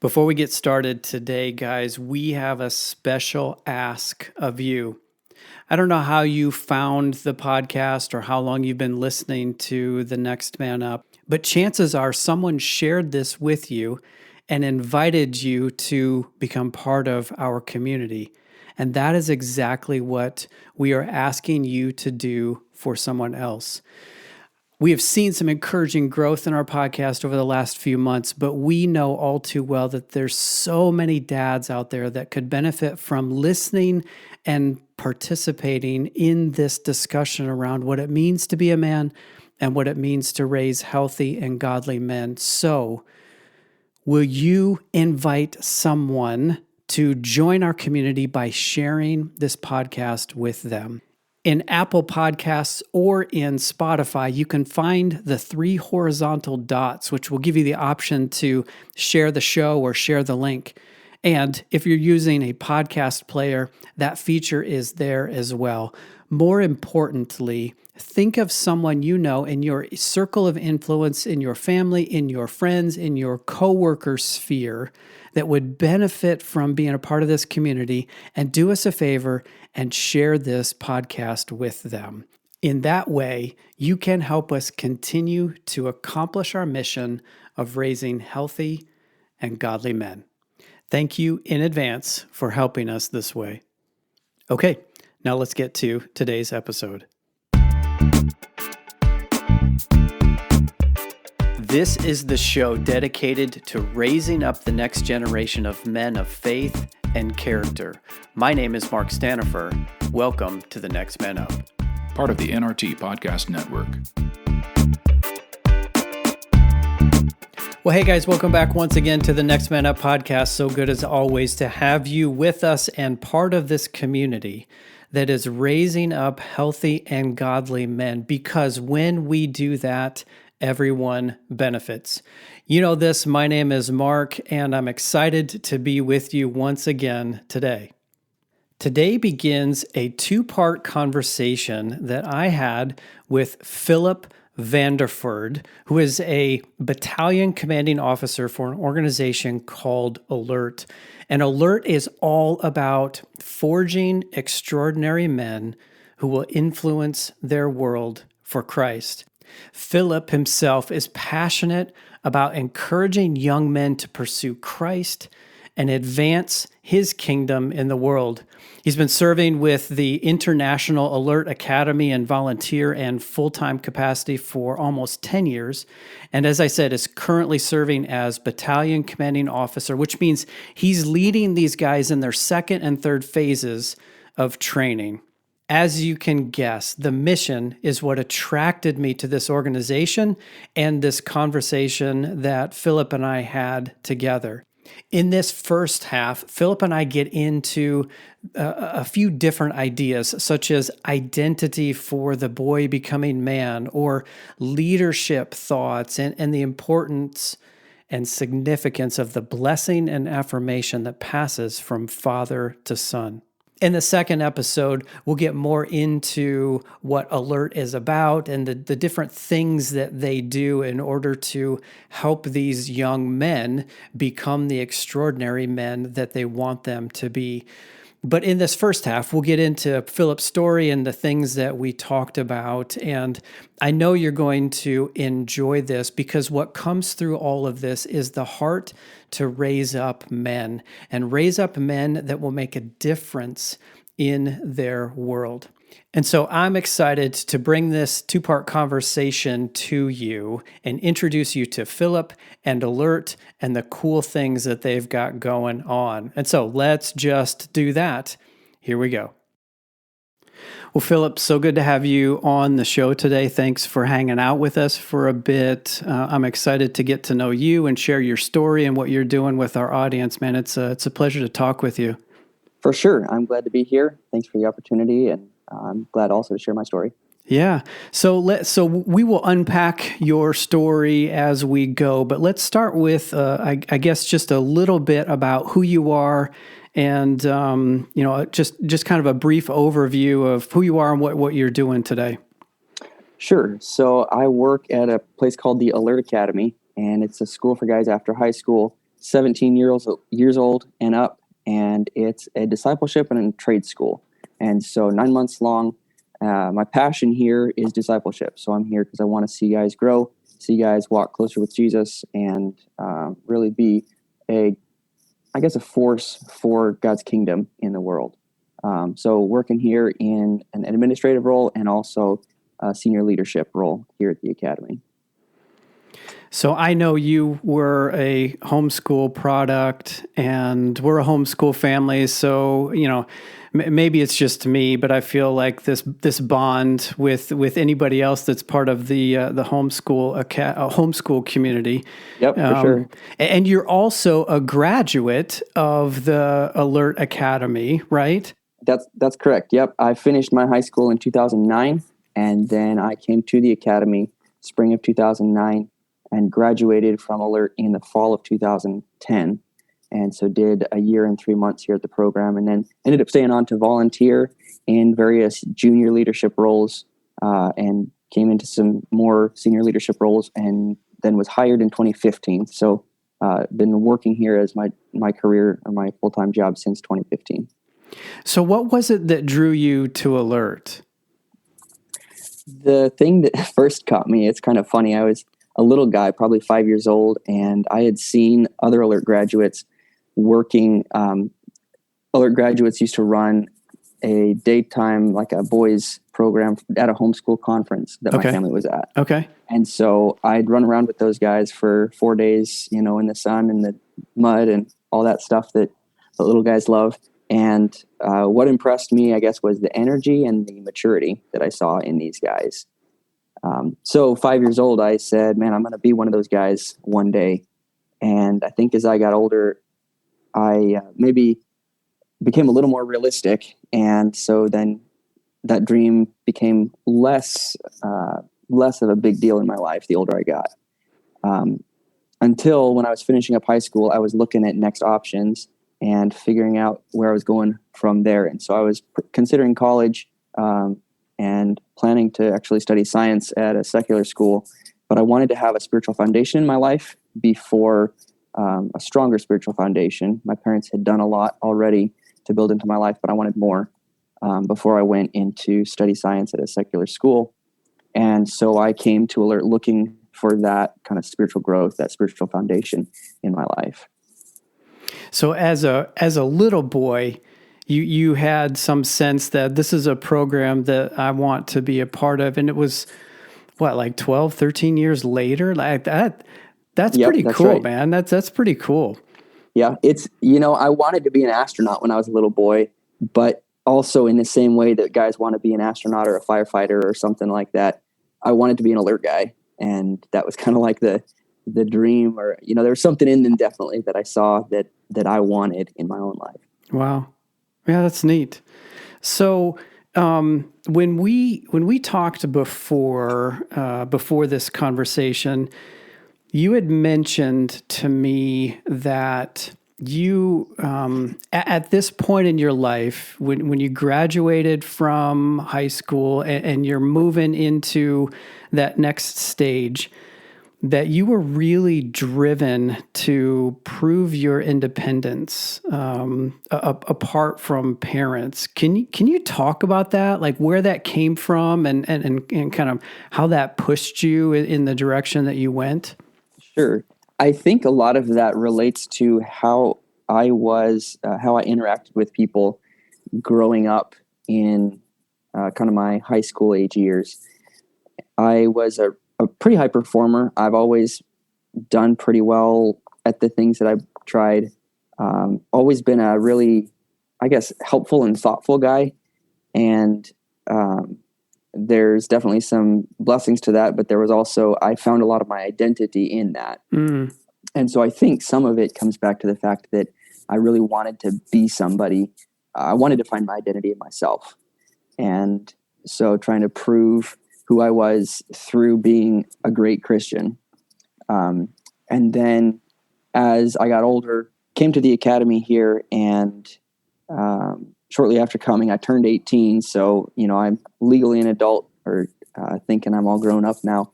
Before we get started today, guys, we have a special ask of you. I don't know how you found the podcast or how long you've been listening to The Next Man Up, but chances are someone shared this with you and invited you to become part of our community. And that is exactly what we are asking you to do for someone else. We have seen some encouraging growth in our podcast over the last few months, but we know all too well that there's so many dads out there that could benefit from listening and participating in this discussion around what it means to be a man and what it means to raise healthy and godly men. So, will you invite someone to join our community by sharing this podcast with them? In Apple Podcasts or in Spotify, you can find the 3 horizontal dots, which will give you the option to share the show or share the link. And if you're using a podcast player, that feature is there as well. More importantly, think of someone you know in your circle of influence, in your family, in your friends, in your coworker sphere that would benefit from being a part of this community, and do us a favor and share this podcast with them. In that way, you can help us continue to accomplish our mission of raising healthy and godly men. Thank you in advance for helping us this way. Okay, now let's get to today's episode. This is the show dedicated to raising up the next generation of men of faith and character. My name is Mark Stanifer. Welcome to The Next Man Up, part of the NRT Podcast Network. Well, hey guys, welcome back once again to The Next Man Up podcast. So good as always to have you with us and part of this community that is raising up healthy and godly men, because when we do that, everyone benefits. You know this, my name is Mark, and I'm excited to be with you once again today. Today begins a 2-part conversation that I had with Phillip Vanderford, who is a Battalion Commanding Officer for an organization called Alert. And Alert is all about forging extraordinary men who will influence their world for Christ. Phillip himself is passionate about encouraging young men to pursue Christ and advance his kingdom in the world. He's been serving with the International Alert Academy in volunteer and full-time capacity for almost 10 years. And as I said, is currently serving as Battalion Commanding Officer, which means he's leading these guys in their second and third phases of training. As you can guess, the mission is what attracted me to this organization and this conversation that Phillip and I had together. In this first half, Phillip and I get into a few different ideas, such as identity for the boy becoming man, or leadership thoughts, and the importance and significance of the blessing and affirmation that passes from father to son. In the second episode, we'll get more into what Alert is about and the different things that they do in order to help these young men become the extraordinary men that they want them to be. But in this first half, we'll get into Phillip's story and the things that we talked about. And I know you're going to enjoy this, because what comes through all of this is the heart to raise up men, and raise up men that will make a difference in their world. And so I'm excited to bring this 2-part conversation to you and introduce you to Phillip and Alert and the cool things that they've got going on. And so let's just do that. Here we go. Well, Phillip, so good to have you on the show today. Thanks for hanging out with us for a bit. I'm excited to get to know you and share your story and what you're doing with our audience, man. It's a pleasure to talk with you. For sure. I'm glad to be here. Thanks for the opportunity, and I'm glad also to share my story. Yeah. So we will unpack your story as we go, but let's start with, I guess, just a little bit about who you are, and just kind of a brief overview of who you are and what you're doing today. Sure. So I work at a place called the Alert Academy, and it's a school for guys after high school years old and up, and it's a discipleship and a trade school. And so 9 months long. My passion here is discipleship. So I'm here because I want to see guys grow, see guys walk closer with Jesus, and really be a force for God's kingdom in the world. So working here in an administrative role and also a senior leadership role here at the Academy. So I know you were a homeschool product, and we're a homeschool family. So, maybe it's just me, but I feel like this bond with anybody else that's part of the homeschool community. Yep, for sure. And you're also a graduate of the Alert Academy, right? That's correct. Yep, I finished my high school in 2009, and then I came to the Academy spring of 2009. And graduated from Alert in the fall of 2010. And so did a year and 3 months here at the program, and then ended up staying on to volunteer in various junior leadership roles, and came into some more senior leadership roles, and then was hired in 2015. So been working here as my career or my full-time job since 2015. So what was it that drew you to Alert? The thing that first caught me, it's kind of funny. I was a little guy, probably 5 years old, and I had seen other Alert graduates working. Alert graduates used to run a daytime, like a boys program at a homeschool conference that my family was at. Okay. And so I'd run around with those guys for 4 days, in the sun and the mud and all that stuff that the little guys love. And what impressed me, I guess, was the energy and the maturity that I saw in these guys. So 5 years old, I said, man, I'm going to be one of those guys one day. And I think as I got older, I maybe became a little more realistic. And so then that dream became less of a big deal in my life the older I got. Until when I was finishing up high school, I was looking at next options and figuring out where I was going from there. And so I was considering college, and planning to actually study science at a secular school. But I wanted to have a spiritual foundation in my life before a stronger spiritual foundation. My parents had done a lot already to build into my life, but I wanted more before I went into study science at a secular school. And so I came to Alert looking for that kind of spiritual growth, that spiritual foundation in my life. So as a little boy, you had some sense that this is a program that I want to be a part of. And it was, like 12, 13 years later? Like that. That's pretty cool, right, man. That's pretty cool. Yeah, it's, I wanted to be an astronaut when I was a little boy, but also in the same way that guys want to be an astronaut or a firefighter or something like that, I wanted to be an Alert guy. And that was kind of like the dream, or, there was something in them definitely that I saw that I wanted in my own life. Wow. Yeah, that's neat. So when we talked before this conversation, you had mentioned to me that you at this point in your life, when you graduated from high school and you're moving into that next stage, that you were really driven to prove your independence apart from parents. Can you talk about that, like where that came from and kind of how that pushed you in the direction that you went? Sure. I think a lot of that relates to how I interacted with people growing up in kind of my high school age years. I was a pretty high performer. I've always done pretty well at the things that I've tried. Always been a really, helpful and thoughtful guy. And there's definitely some blessings to that, but there was also, I found a lot of my identity in that. Mm. And so I think some of it comes back to the fact that I really wanted to be somebody. I wanted to find my identity in myself. And so trying to prove who I was through being a great Christian. And then as I got older, came to the academy here, and shortly after coming, I turned 18. So, I'm legally an adult, or thinking I'm all grown up now.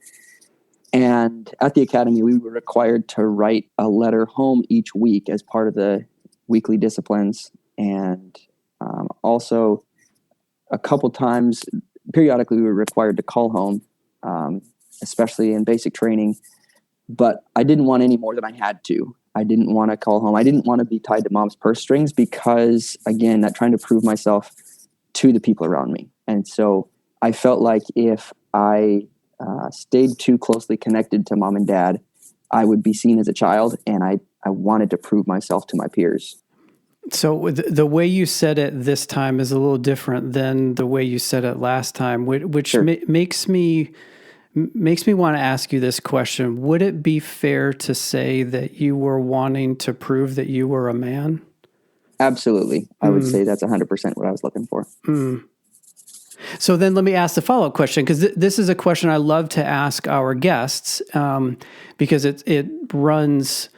And at the academy, we were required to write a letter home each week as part of the weekly disciplines. And also, a couple times, periodically, we were required to call home, especially in basic training. But I didn't want any more than I had to. I didn't want to call home. I didn't want to be tied to mom's purse strings because, again, that trying to prove myself to the people around me. And so I felt like if I stayed too closely connected to mom and dad, I would be seen as a child, and I wanted to prove myself to my peers. So the way you said it this time is a little different than the way you said it last time, which Sure. makes me want to ask you this question. Would it be fair to say that you were wanting to prove that you were a man? Absolutely. I would say that's 100% what I was looking for. So then let me ask the follow-up question, because this is a question I love to ask our guests, because it runs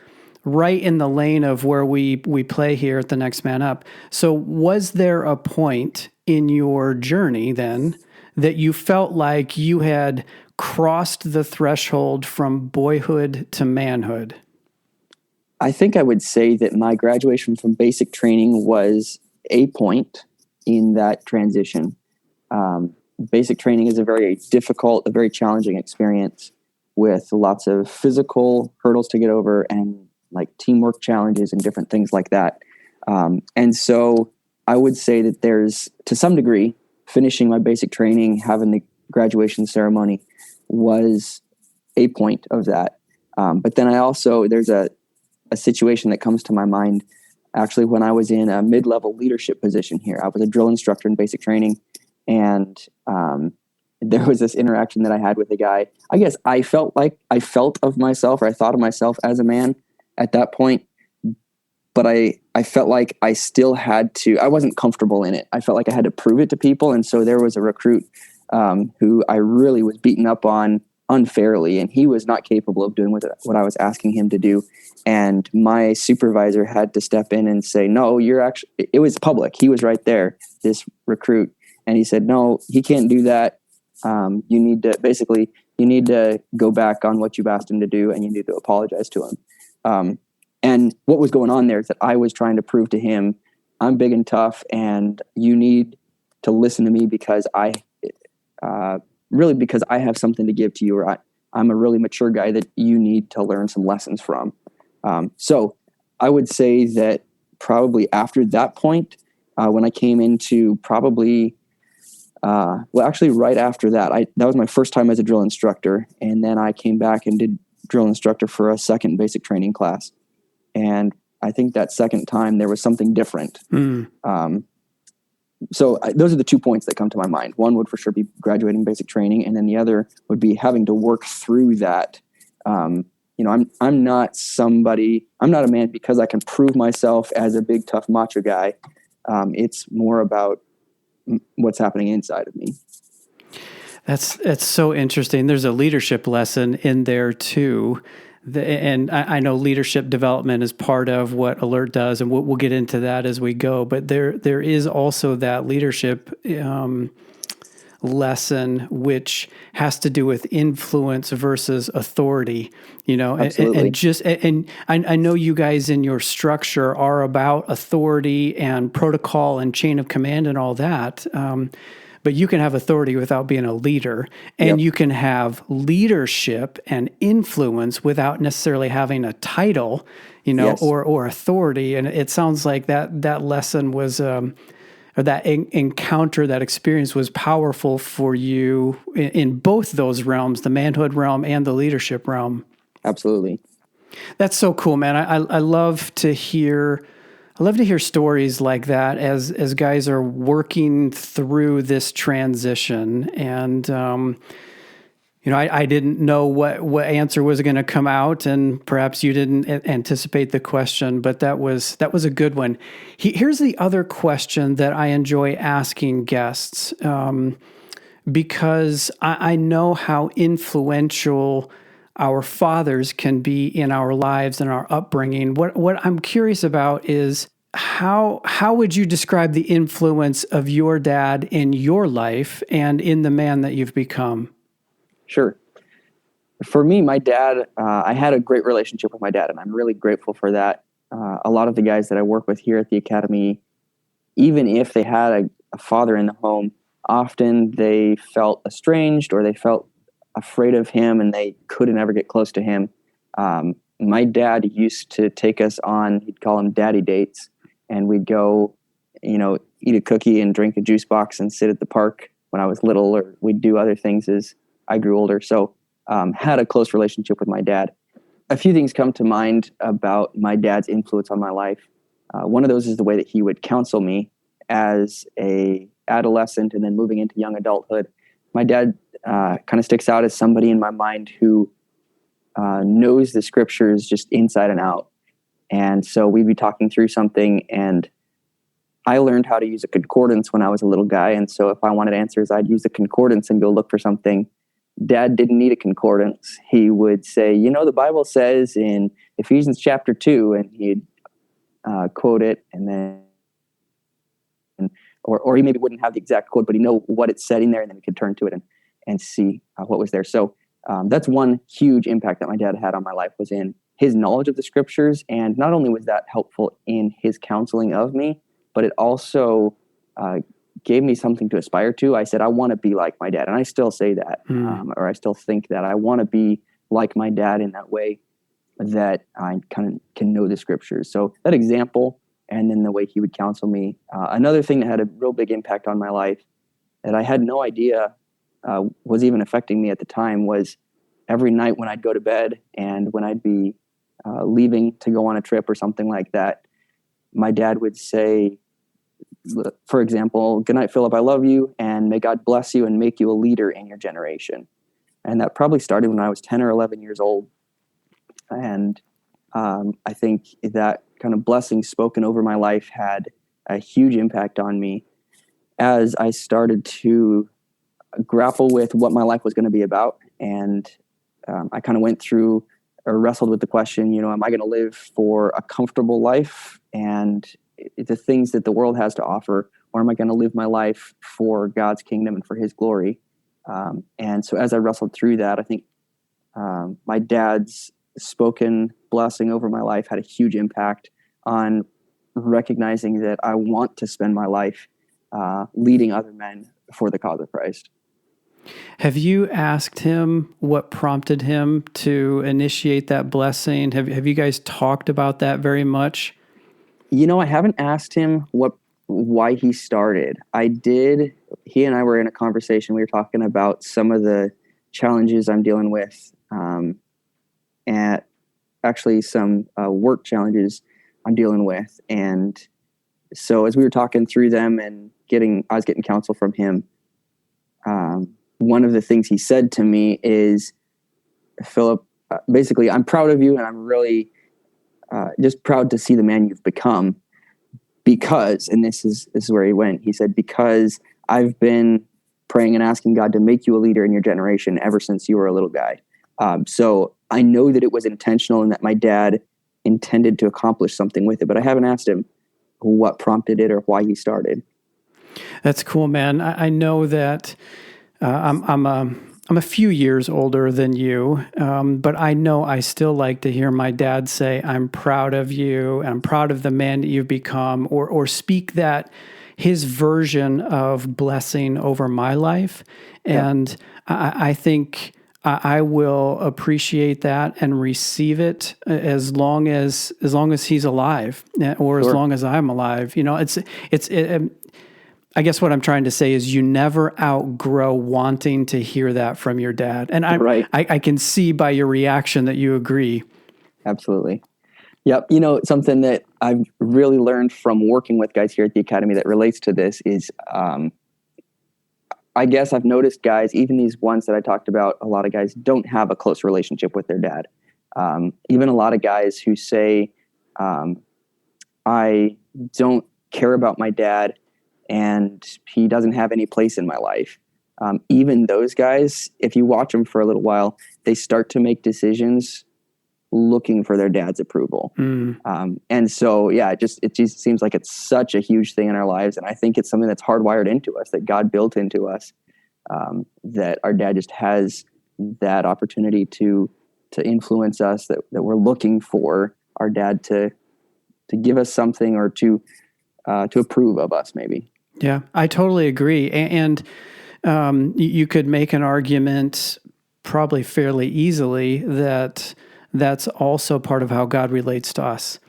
right in the lane of where we play here at the Next Man Up. So was there a point in your journey then that you felt like you had crossed the threshold from boyhood to manhood? I think I would say that my graduation from basic training was a point in that transition. Basic training is a very difficult, a very challenging experience with lots of physical hurdles to get over and like teamwork challenges and different things like that. And so I would say that there's, to some degree, finishing my basic training, having the graduation ceremony was a point of that. But then there's a situation that comes to my mind actually when I was in a mid-level leadership position here. I was a drill instructor in basic training, and there was this interaction that I had with a guy. I guess I felt of myself, or I thought of myself as a man at that point, but I felt like I still had to, I wasn't comfortable in it. I felt like I had to prove it to people. And so there was a recruit who I really was beaten up on unfairly, and he was not capable of doing what I was asking him to do. And my supervisor had to step in and say, no, it was public. He was right there, this recruit. And he said, no, he can't do that. You need to go back on what you've asked him to do, and you need to apologize to him. And what was going on there is that I was trying to prove to him, I'm big and tough, and you need to listen to me because I have something to give to you, or I'm a really mature guy that you need to learn some lessons from. So I would say that probably after that point, when I came into right after that, that was my first time as a drill instructor. And then I came back and did drill instructor for a second basic training class. And I think that second time there was something different. So those are the 2 points that come to my mind. One would for sure be graduating basic training. And then the other would be having to work through that. I'm not a man because I can prove myself as a big, tough macho guy. It's more about what's happening inside of me. That's so interesting. There's a leadership lesson in there too. And I know leadership development is part of what Alert does, and we'll get into that as we go. But there is also that leadership lesson, which has to do with influence versus authority. Absolutely. And I know you guys in your structure are about authority and protocol and chain of command and all that. But you can have authority without being a leader, and you can have leadership and influence without necessarily having a title, or authority. And it sounds like that lesson was, or that encounter, that experience was powerful for you in both those realms, the manhood realm and the leadership realm. Absolutely. That's so cool, man. I love to hear stories like that as guys are working through this transition. And, I didn't know what answer was going to come out, and perhaps you didn't anticipate the question, but that was a good one. Here's the other question that I enjoy asking guests, because I know how influential our fathers can be in our lives and our upbringing. What I'm curious about is how would you describe the influence of your dad in your life and in the man that you've become? Sure. For me, my dad, I had a great relationship with my dad, and I'm really grateful for that. A lot of the guys that I work with here at the academy, even if they had a father in the home, often they felt estranged or they felt afraid of him and they couldn't ever get close to him. My dad used to take us on, he'd call them daddy dates, and we'd go, eat a cookie and drink a juice box and sit at the park when I was little, or we'd do other things as I grew older. So had a close relationship with my dad. A few things come to mind about my dad's influence on my life. One of those is the way that he would counsel me as a adolescent and then moving into young adulthood. My dad kind of sticks out as somebody in my mind who knows the scriptures just inside and out. And so we'd be talking through something, and I learned how to use a concordance when I was a little guy. And so if I wanted answers, I'd use the concordance and go look for something. Dad didn't need a concordance. He would say, the Bible says in Ephesians chapter 2, and he'd quote it, and then, or he maybe wouldn't have the exact quote, but he'd know what it said in there, and then he could turn to it and see what was there. So that's one huge impact that my dad had on my life, was in his knowledge of the scriptures. And not only was that helpful in his counseling of me, but it also gave me something to aspire to. I said, I want to be like my dad. And I still say that, or I still think that I want to be like my dad in that way, that I kind of can know the scriptures. So that example, and then the way he would counsel me. Another thing that had a real big impact on my life that I had no idea was even affecting me at the time, was every night when I'd go to bed and when I'd be leaving to go on a trip or something like that, my dad would say, for example, "Good night, Philip, I love you, and may God bless you and make you a leader in your generation." And that probably started when I was 10 or 11 years old. And I think that kind of blessing spoken over my life had a huge impact on me as I started to grapple with what my life was going to be about. And I kind of went through or wrestled with the question, am I going to live for a comfortable life and the things that the world has to offer, or am I going to live my life for God's kingdom and for his glory? And so as I wrestled through that, I think my dad's spoken blessing over my life had a huge impact on recognizing that I want to spend my life leading other men for the cause of Christ. Have you asked him what prompted him to initiate that blessing? Have you guys talked about that very much? I haven't asked him why he started. I did. He and I were in a conversation. We were talking about some of the challenges I'm dealing with, and actually some work challenges I'm dealing with. And so as we were talking through them and I was getting counsel from him, one of the things he said to me is, "Philip, basically, I'm proud of you, and I'm really just proud to see the man you've become, because," and this is where he went. He said, "Because I've been praying and asking God to make you a leader in your generation ever since you were a little guy." So I know that it was intentional and that my dad intended to accomplish something with it, but I haven't asked him what prompted it or why he started. That's cool, man. I know that I'm a few years older than you, but I know I still like to hear my dad say, "I'm proud of you, and I'm proud of the man that you've become," or speak that his version of blessing over my life. Yeah. And I think I will appreciate that and receive it as long as he's alive, or as Sure. long as I'm alive. I guess what I'm trying to say is you never outgrow wanting to hear that from your dad. And Right. I can see by your reaction that you agree. Absolutely. Yep. Something that I've really learned from working with guys here at the academy that relates to this is, I guess I've noticed guys, even these ones that I talked about, a lot of guys don't have a close relationship with their dad. Even a lot of guys who say, I don't care about my dad and he doesn't have any place in my life. Even those guys, if you watch them for a little while, they start to make decisions looking for their dad's approval. And so, yeah, it just seems like it's such a huge thing in our lives. And I think it's something that's hardwired into us, that God built into us, that our dad just has that opportunity to influence us, that we're looking for our dad to give us something, or to approve of us, maybe. Yeah, I totally agree. And you could make an argument probably fairly easily that that's also part of how God relates to us.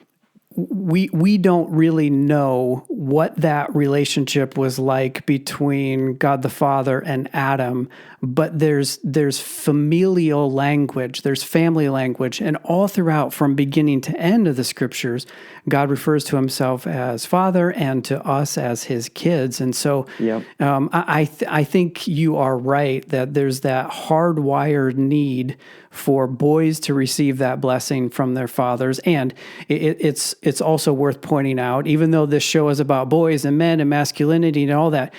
We don't really know what that relationship was like between God the Father and Adam, but there's familial language, there's family language, and all throughout, from beginning to end of the scriptures, God refers to himself as Father and to us as his kids. And so Yep. I think you are right that there's that hardwired need for boys to receive that blessing from their fathers. And it's also worth pointing out, even though this show is about boys and men and masculinity and all that,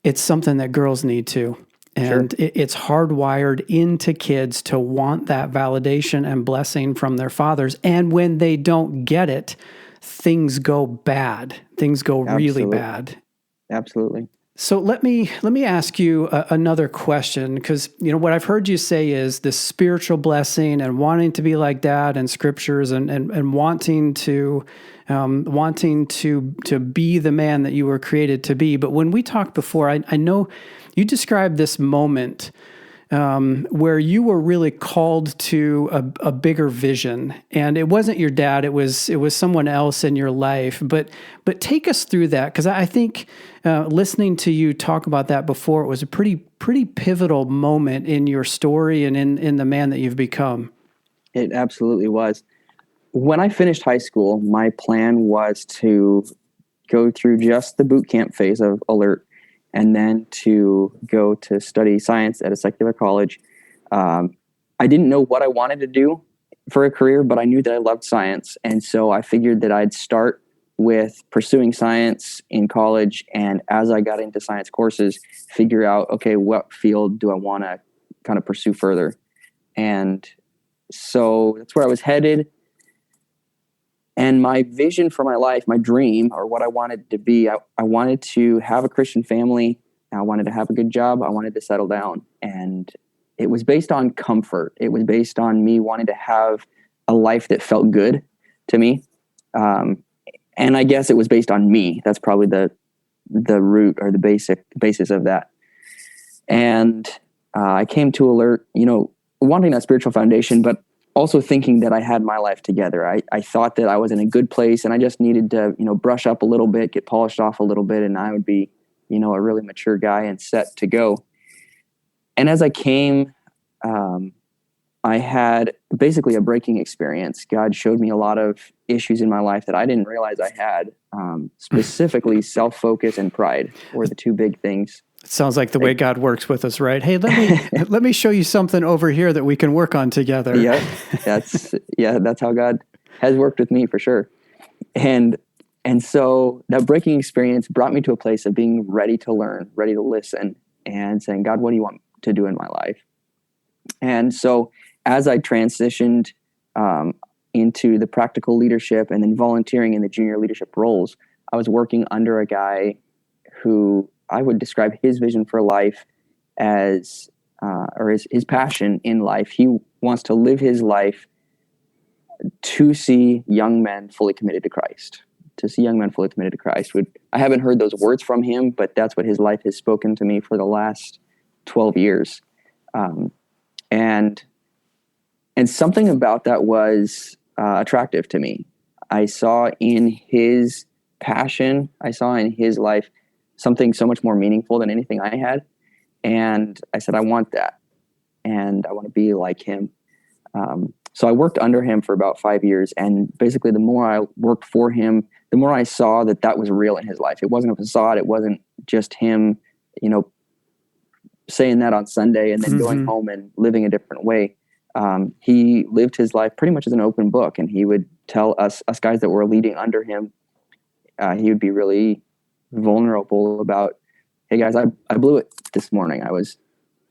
it's something that girls need too. And Sure. it's hardwired into kids to want that validation and blessing from their fathers. And when they don't get it, things go bad. Things go really Absolutely. bad. Absolutely. So let me ask you another question, because what I've heard you say is this spiritual blessing and wanting to be like Dad and scriptures and wanting to be the man that you were created to be. But when we talked before, I know you described this moment where you were really called to a bigger vision, and it wasn't your dad; it was someone else in your life. But take us through that, because I think listening to you talk about that before, it was a pretty pivotal moment in your story and in the man that you've become. It absolutely was. When I finished high school, my plan was to go through just the boot camp phase of Alert, and then to go to study science at a secular college. I didn't know what I wanted to do for a career, but I knew that I loved science. And so I figured that I'd start with pursuing science in college. And as I got into science courses, figure out, okay, what field do I want to kind of pursue further? And so that's where I was headed. And my vision for my life, my dream, or what I wanted to be, I wanted to have a Christian family. I wanted to have a good job. I wanted to settle down. And it was based on comfort. It was based on me wanting to have a life that felt good to me. And I guess it was based on me. That's probably the root or the basis of that. And I came to Alert, wanting that spiritual foundation, but also thinking that I had my life together. I thought that I was in a good place, and I just needed to, brush up a little bit, get polished off a little bit, and I would be, a really mature guy and set to go. And as I came, I had basically a breaking experience. God showed me a lot of issues in my life that I didn't realize I had. Specifically, self-focus and pride were the two big things. It sounds like the way God works with us, right? Hey, let me show you something over here that we can work on together. Yeah, that's how God has worked with me for sure. And so that breaking experience brought me to a place of being ready to learn, ready to listen, and saying, God, what do you want to do in my life? And so as I transitioned into the practical leadership and then volunteering in the junior leadership roles, I was working under a guy who I would describe his vision for life as, or his passion in life. He wants to live his life to see young men fully committed to Christ. To see young men fully committed to Christ. I haven't heard those words from him, but that's what his life has spoken to me for the last 12 years. And something about that was attractive to me. I saw in his passion, I saw in his life something so much more meaningful than anything I had. And I said, I want that. And I want to be like him. So I worked under him for about 5 years. And basically, the more I worked for him, the more I saw that was real in his life. It wasn't a facade. It wasn't just him, saying that on Sunday and then going home and living a different way. He lived his life pretty much as an open book. And he would tell us guys that were leading under him, he would be really vulnerable about, hey guys, I blew it this morning.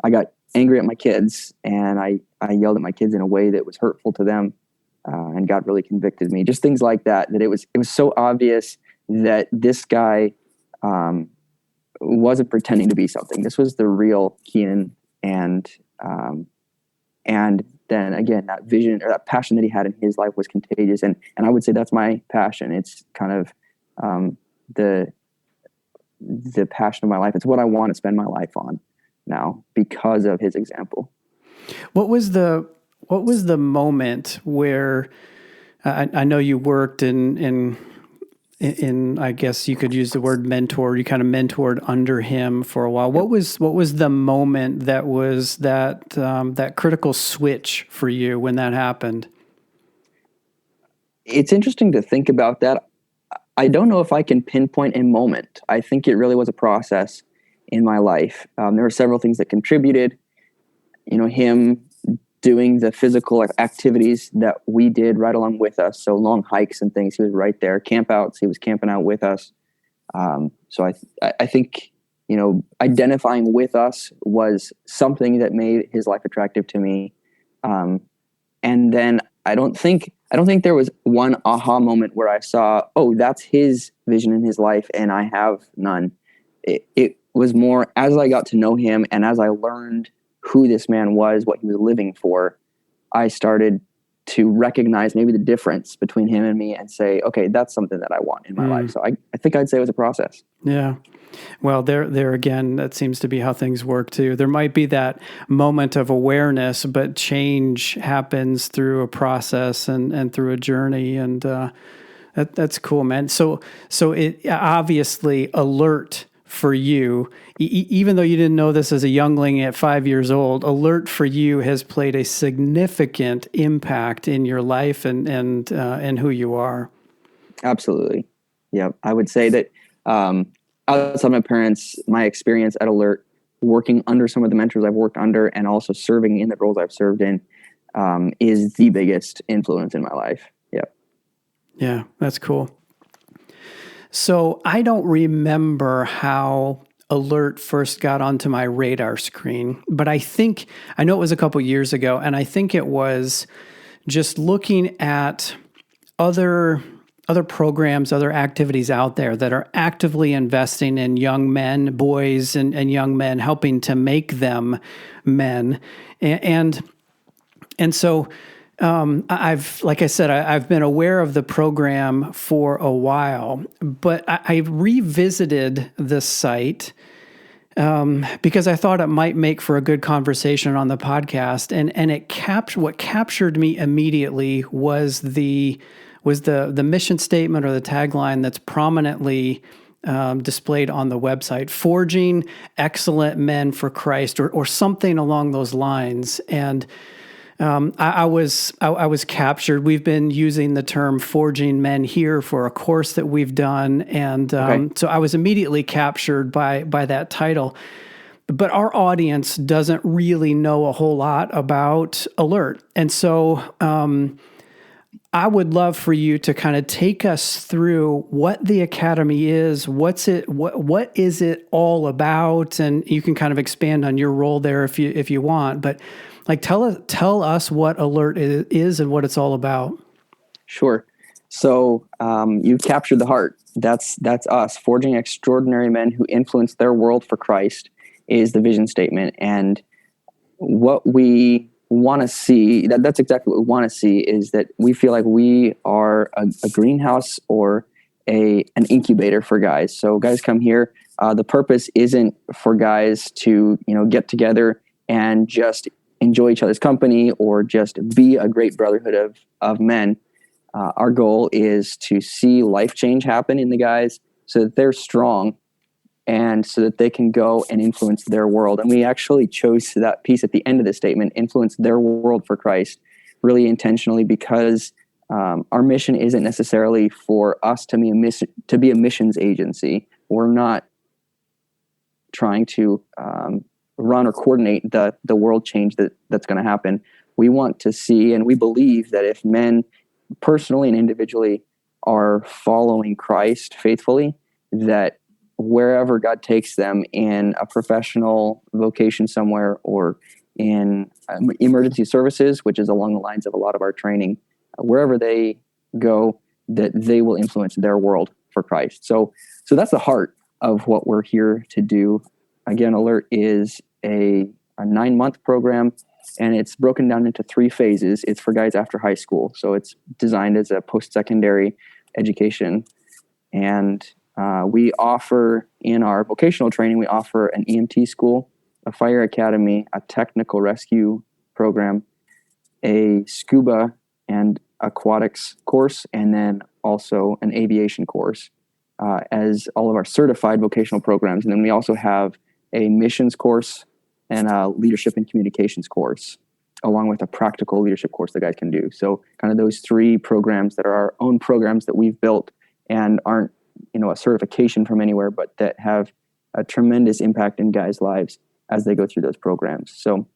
I got angry at my kids, and I yelled at my kids in a way that was hurtful to them, and God really convicted me. Just things like that it was so obvious that this guy wasn't pretending to be something. This was the real Keenan, and And then again, that vision or that passion that he had in his life was contagious. And I would say that's my passion. It's kind of the passion of my life. It's what I want to spend my life on now because of his example. What was the moment where I know you worked in I guess you could use the word mentor. You kind of mentored under him for a while. What was the moment that was that critical switch for you when that happened? It's interesting to think about that. I don't know if I can pinpoint a moment. I think it really was a process in my life. There were several things that contributed. Him doing the physical activities that we did right along with us. So long hikes and things. He was right there. Campouts. He was camping out with us. So I think, identifying with us was something that made his life attractive to me. And then I don't think there was one aha moment where I saw, oh, that's his vision in his life and I have none. It was more as I got to know him and as I learned who this man was, what he was living for, I started to recognize maybe the difference between him and me and say, okay, that's something that I want in my life. So I think I'd say it was a process. Yeah. Well, there again, that seems to be how things work too. There might be that moment of awareness, but change happens through a process and through a journey. And that's cool, man. So it obviously alert for you, even though you didn't know this as a youngling at 5 years old, alert for you has played a significant impact in your life and who you are. Absolutely. Yeah. I would say that outside my parents, my experience at Alert, working under some of the mentors I've worked under and also serving in the roles I've served in is the biggest influence in my life. Yeah. Yeah, that's cool. So I don't remember how Alert first got onto my radar screen, but I know it was a couple years ago, and I think it was just looking at other programs, other activities out there that are actively investing in young men, boys, and young men, helping to make them men. And so like I said, I've been aware of the program for a while, but I revisited the site because I thought it might make for a good conversation on the podcast. And what captured me immediately was the mission statement or the tagline that's prominently displayed on the website: forging excellent men for Christ, or something along those lines. And I was captured. We've been using the term forging men here for a course that we've done. And so I was immediately captured by that title. But our audience doesn't really know a whole lot about Alert. And so I would love for you to kind of take us through what the Academy is, what is it all about, and you can kind of expand on your role there if you want. But tell us what Alert is and what it's all about. Sure. So you've captured the heart. That's us. Forging extraordinary men who influence their world for Christ is the vision statement. And what we want to see, that's exactly what we want to see, is that we feel like we are a greenhouse or an incubator for guys. So guys come here. The purpose isn't for guys to get together and just enjoy each other's company or just be a great brotherhood of men. Our goal is to see life change happen in the guys so that they're strong and so that they can go and influence their world. And we actually chose that piece at the end of the statement, influence their world for Christ, really intentionally, because our mission isn't necessarily for us to be a missions agency. We're not trying to run or coordinate the world change that's going to happen. We want to see, and we believe that if men personally and individually are following Christ faithfully, that wherever God takes them in a professional vocation somewhere or in emergency services, which is along the lines of a lot of our training, wherever they go, that they will influence their world for Christ. So that's the heart of what we're here to do. Again, Alert is a 9-month program. and it's broken down into 3 phases. It's for guys after high school, so it's designed as a post-secondary education. And we offer, in our vocational training, we offer an EMT school, a fire academy, a technical rescue program, a scuba and aquatics course, and then also an aviation course as all of our certified vocational programs. And then we also have a missions course and a leadership and communications course, along with a practical leadership course that guys can do. So kind of those 3 programs that are our own programs that we've built and aren't, a certification from anywhere, but that have a tremendous impact in guys' lives as they go through those programs. So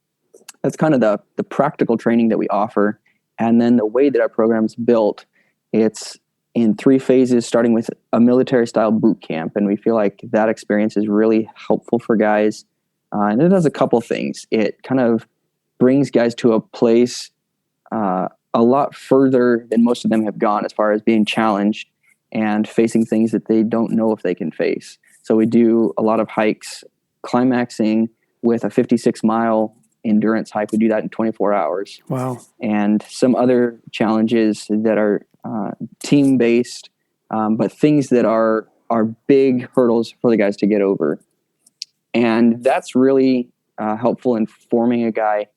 that's kind of the practical training that we offer. And then the way that our program's built, it's in 3 phases, starting with a military-style boot camp. And we feel like that experience is really helpful for guys. And it does a couple things. It kind of brings guys to a place a lot further than most of them have gone as far as being challenged and facing things that they don't know if they can face. So we do a lot of hikes, climaxing with a 56-mile endurance hike. We do that in 24 hours. Wow. And some other challenges that are team-based, but things that are big hurdles for the guys to get over. And that's really helpful in forming a guy.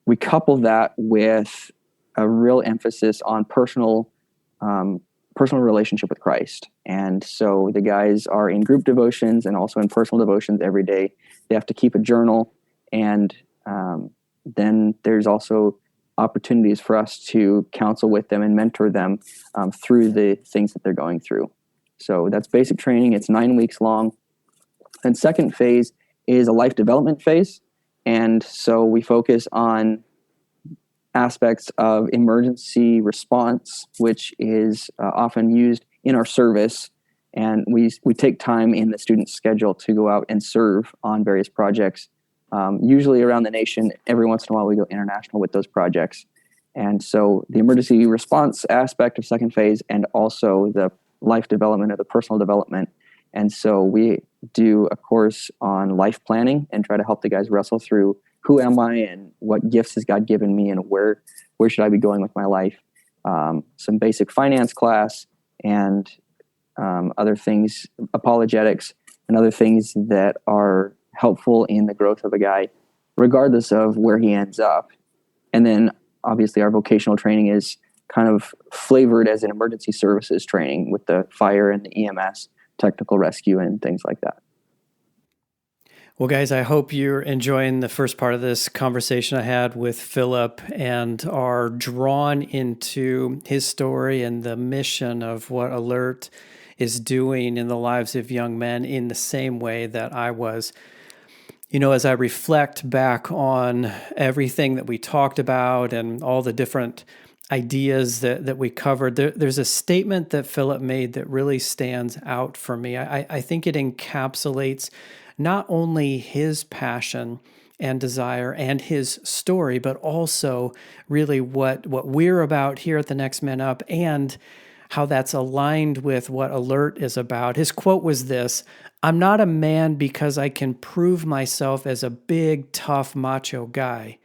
We couple that with a real emphasis on personal relationship with Christ. And so the guys are in group devotions and also in personal devotions every day. They have to keep a journal. And then there's also opportunities for us to counsel with them and mentor them through the things that they're going through. So that's basic training. It's 9 weeks long. And second phase is a life development phase. And so we focus on aspects of emergency response, which is often used in our service. And we take time in the student's schedule to go out and serve on various projects, usually around the nation. Every once in a while, we go international with those projects. And so the emergency response aspect of second phase and also the life development or the personal development. And so we do a course on life planning and try to help the guys wrestle through who am I and what gifts has God given me and where should I be going with my life. Some basic finance class and other things, apologetics and other things that are helpful in the growth of a guy, regardless of where he ends up. And then obviously our vocational training is kind of flavored as an emergency services training with the fire and the EMS, technical rescue and things like that. Well, guys, I hope you're enjoying the first part of this conversation I had with Phillip and are drawn into his story and the mission of what Alert is doing in the lives of young men in the same way that I was. As I reflect back on everything that we talked about and all the different ideas that we covered, there's a statement that Phillip made that really stands out for me. I think it encapsulates not only his passion and desire and his story, but also really what we're about here at the Next Men Up and how that's aligned with what Alert is about. His quote was this: "I'm not a man because I can prove myself as a big, tough, macho guy.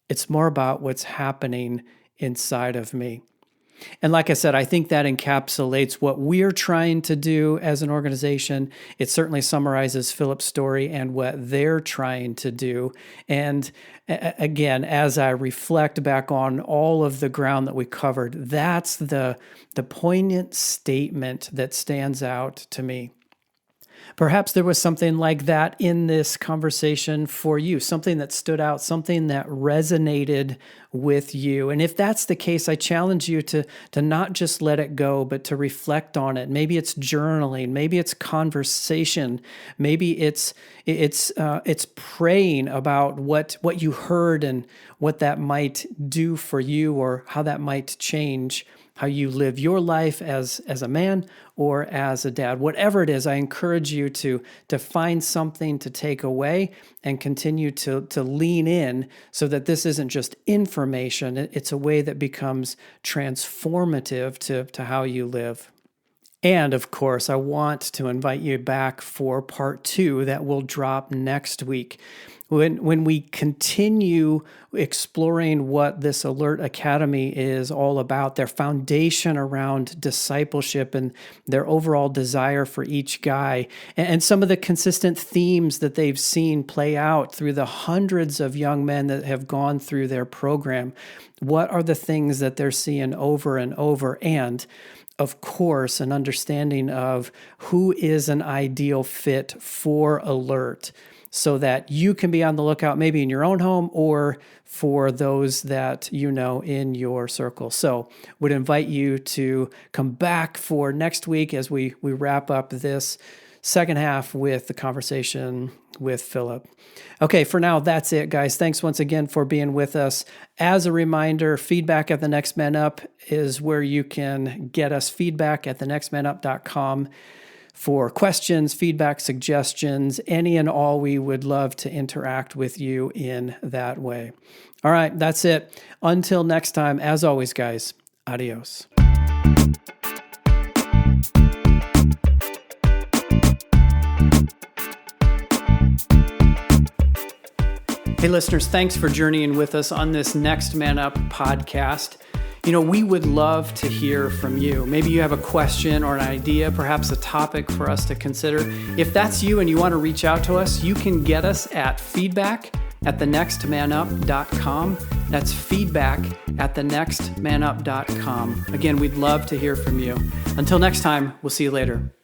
It's more about what's happening inside of me." And like I said, I think that encapsulates what we're trying to do as an organization. It certainly summarizes Phillip's story and what they're trying to do. And again, as I reflect back on all of the ground that we covered, that's the poignant statement that stands out to me. Perhaps there was something like that in this conversation for you, something that stood out, something that resonated with you. And if that's the case, I challenge you to not just let it go, but to reflect on it. Maybe it's journaling, maybe it's conversation, maybe it's praying about what you heard and what that might do for you or how that might change how you live your life as a man or as a dad. Whatever it is, I encourage you to find something to take away and continue to lean in so that this isn't just information. It's a way that becomes transformative to how you live. And of course, I want to invite you back for part 2 that will drop next week. When we continue exploring what this Alert Academy is all about, their foundation around discipleship and their overall desire for each guy, and some of the consistent themes that they've seen play out through the hundreds of young men that have gone through their program. What are the things that they're seeing over and over? And of course, an understanding of who is an ideal fit for Alert, so that you can be on the lookout maybe in your own home or for those that you know in your circle. So would invite you to come back for next week as we wrap up this second half with the conversation with Phillip. Okay, for now, that's it, guys. Thanks once again for being with us. As a reminder, feedback at The Next Man Up is where you can get us feedback at thenextmanup.com. For questions, feedback, suggestions, any and all, we would love to interact with you in that way. All right, that's it. Until next time, as always, guys, adios. Hey, listeners, thanks for journeying with us on this Next Man Up podcast. We would love to hear from you. Maybe you have a question or an idea, perhaps a topic for us to consider. If that's you and you want to reach out to us, you can get us at feedback@thenextmanup.com. That's feedback@thenextmanup.com. Again, we'd love to hear from you. Until next time, we'll see you later.